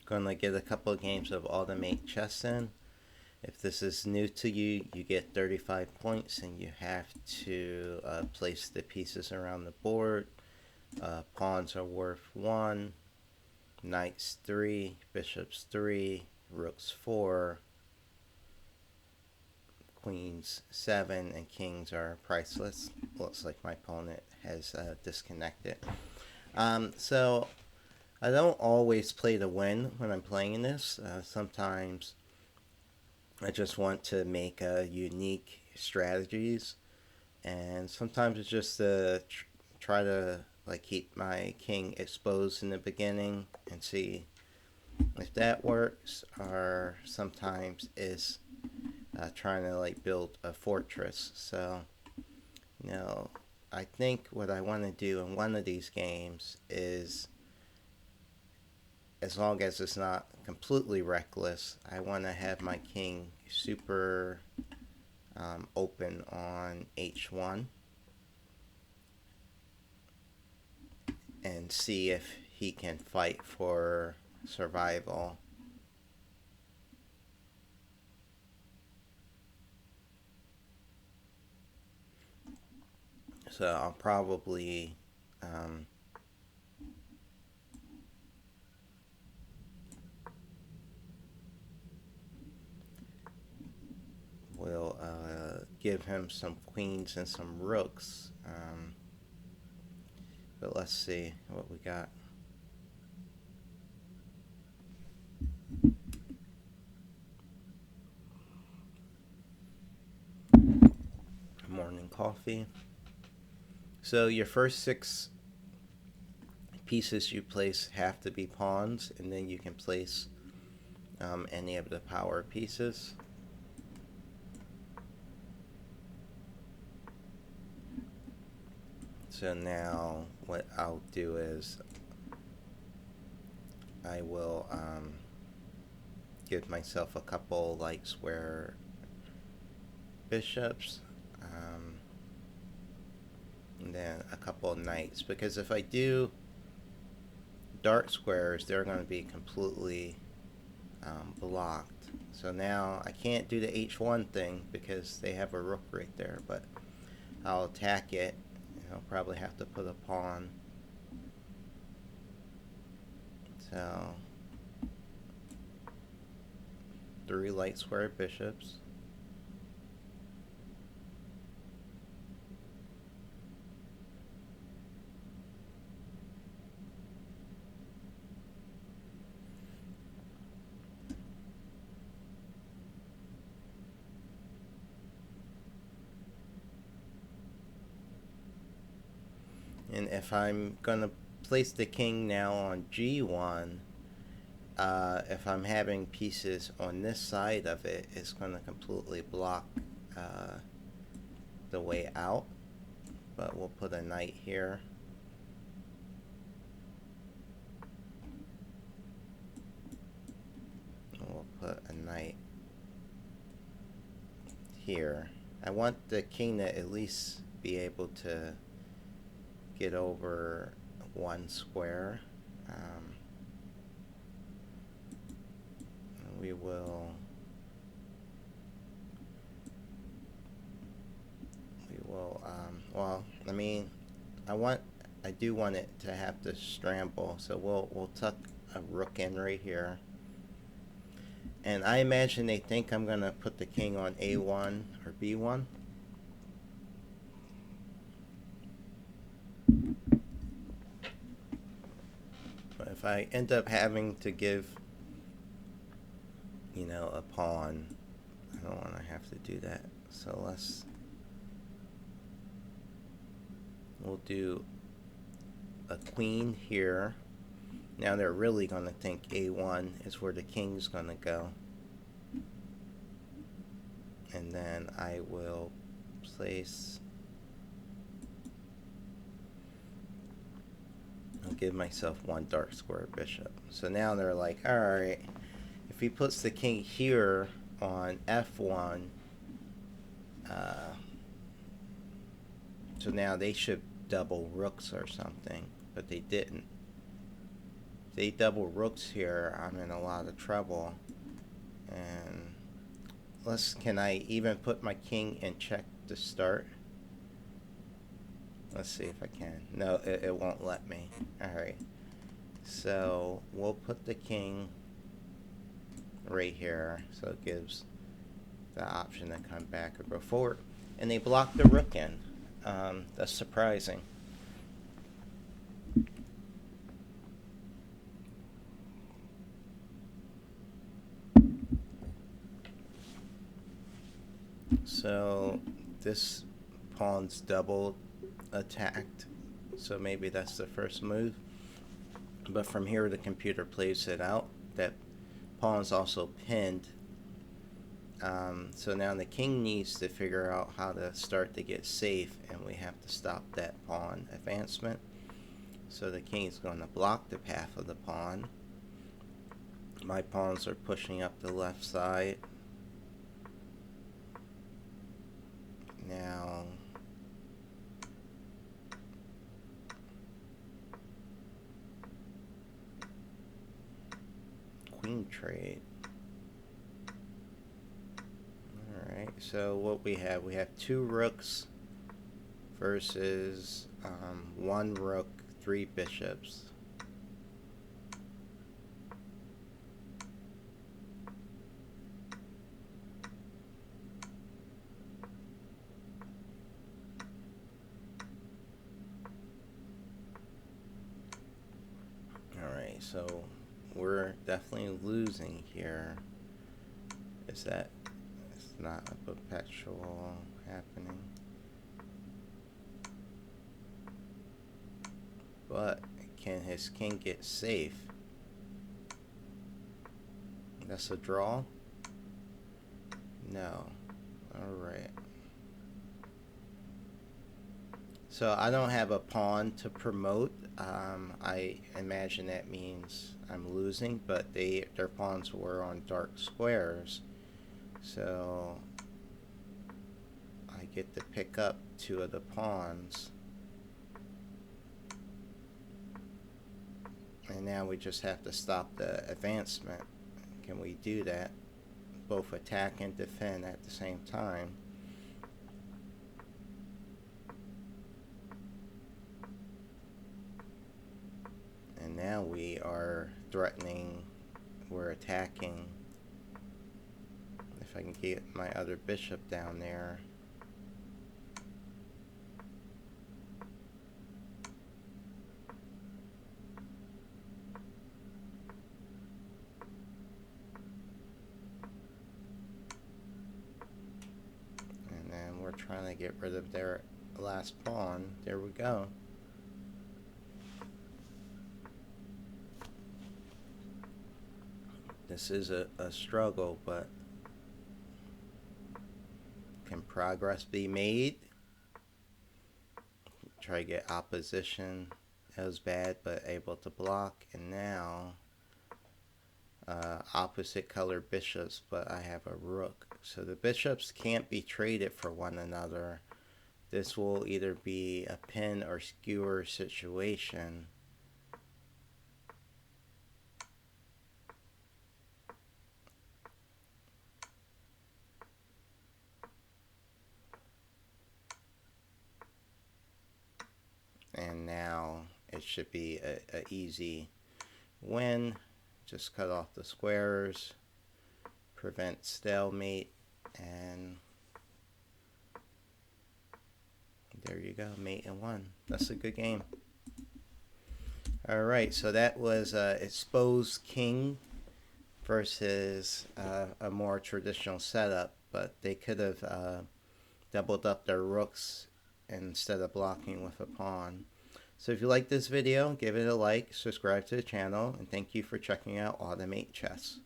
Gonna get a couple of games of Automate Chess in. If this is new to you, you get 35 points and you have to place the pieces around the board. Pawns are worth 1, knights 3, bishops 3, rooks 4, queens 7, and kings are priceless. Looks like my opponent has disconnected. So I don't always play to win when I'm playing this. Sometimes I just want to make unique strategies, and sometimes it's just to try to like keep my king exposed in the beginning and see if that works. Or sometimes is trying to like build a fortress. So you know, I think what I want to do in one of these games is, as long as it's not completely reckless, I want to have my king super open on h1 and see if he can fight for survival. So I'll probably will give him some queens and some rooks. But let's see what we got. Morning coffee. So your first 6 pieces you place have to be pawns, and then you can place any of the power pieces. So now what I'll do is I will give myself a couple like square bishops, and then a couple of knights, because if I do dark squares, they're going to be completely blocked. So now I can't do the h1 thing because they have a rook right there, but I'll attack it. I'll probably have to put a pawn. So 3 light square bishops. And if I'm gonna place the king now on g1, if I'm having pieces on this side of it, it's gonna completely block the way out. But we'll put a knight here. And we'll put a knight here. I want the king to at least be able to get over 1 square. We will well, I mean, I do want it to have to scramble, so we'll tuck a rook in right here. And I imagine they think I'm gonna put the king on a1 or b1. But if I end up having to give, a pawn, I don't want to have to do that. So we'll do a queen here. Now they're really going to think a1 is where the king's going to go. And then I will place, I'll give myself 1 dark square bishop. So now they're like, alright, if he puts the king here on f1, so now they should double rooks or something, but they didn't. they double rooks here, I'm in a lot of trouble. And can I even put my king in check to start? Let's see if I can. No, it won't let me. Alright. So we'll put the king right here, so it gives the option to come back or go forward. And they block the rook in. That's surprising. So this pawn's double attacked, so maybe that's the first move. But from here the computer plays it out. That pawn's also pinned. So now the king needs to figure out how to start to get safe, and we have to stop that pawn advancement. So the king is going to block the path of the pawn. My pawns are pushing up the left side. Now queen trade. Alright, so what we have two rooks versus one rook, three bishops. Alright, so we're definitely losing here. Is that it's not a perpetual happening? But can his king get safe? That's a draw? No. Alright. So I don't have a pawn to promote. I imagine that means I'm losing, but their pawns were on dark squares. So I get to pick up two of the pawns. And now we just have to stop the advancement. Can we do that? Both attack and defend at the same time. And now we are threatening, we're attacking. If I can get my other bishop down there. And then we're trying to get rid of their last pawn. There we go. This is a struggle, but can progress be made? Try to get opposition. That was bad, but able to block. And now opposite color bishops, but I have a rook. So the bishops can't be traded for one another. This will either be a pin or skewer situation. And now it should be a easy win. Just cut off the squares, prevent stalemate, and there you go, mate in one. That's a good game. Alright, so that was Exposed King versus a more traditional setup, but they could have doubled up their rooks instead of blocking with a pawn. So if you like this video, give it a like, subscribe to the channel, and thank you for checking out Automate Chess.